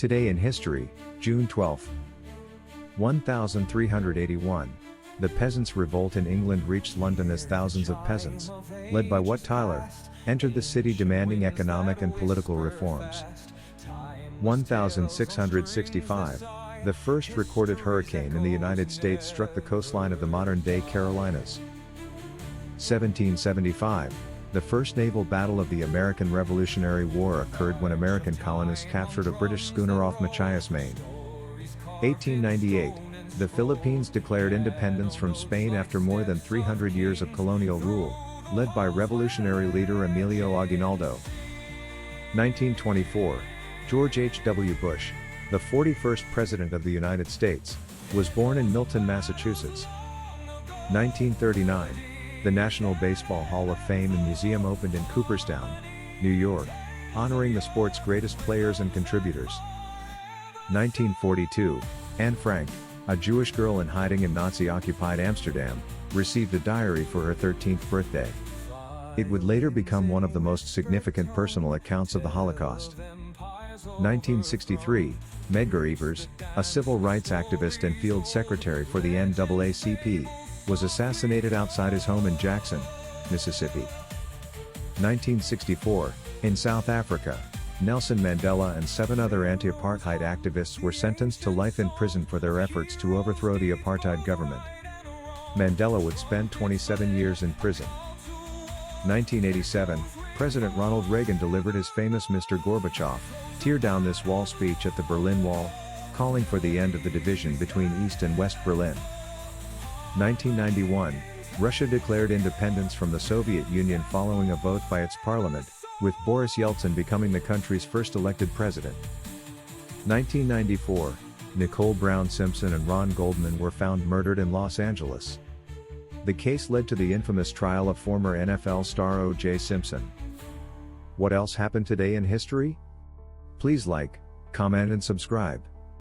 Today in history, June 12. 1381. The Peasants' Revolt in England reached London as thousands of peasants, led by Wat Tyler, entered the city demanding economic and political reforms. 1665. The first recorded hurricane in the United States struck the coastline of the modern-day Carolinas. 1775. The first naval battle of the American Revolutionary War occurred when American colonists captured a British schooner off Machias, Maine. 1898. The Philippines declared independence from Spain after more than 300 years of colonial rule, led by revolutionary leader Emilio Aguinaldo. 1924. George H.W. Bush, the 41st President of the United States, was born in Milton, Massachusetts. 1939. The National Baseball Hall of Fame and Museum opened in Cooperstown, New York, honoring the sport's greatest players and contributors. 1942. Anne Frank, a Jewish girl in hiding in Nazi-occupied Amsterdam, received a diary for her 13th birthday. It would later become one of the most significant personal accounts of the Holocaust. 1963. Medgar Evers, a civil rights activist and field secretary for the NAACP, was assassinated outside his home in Jackson, Mississippi. 1964. In South Africa, Nelson Mandela and 7 other anti-apartheid activists were sentenced to life in prison for their efforts to overthrow the apartheid government. Mandela would spend 27 years in prison. 1987. President Ronald Reagan delivered his famous Mr. Gorbachev, tear down this wall speech at the Berlin Wall, calling for the end of the division between East and West Berlin. 1991. Russia declared independence from the Soviet Union following a vote by its parliament, with Boris Yeltsin becoming the country's first elected president. 1994. Nicole Brown Simpson and Ron Goldman were found murdered in Los Angeles. The case led to the infamous trial of former NFL star O.J. Simpson. What else happened today in history? Please like, comment and subscribe.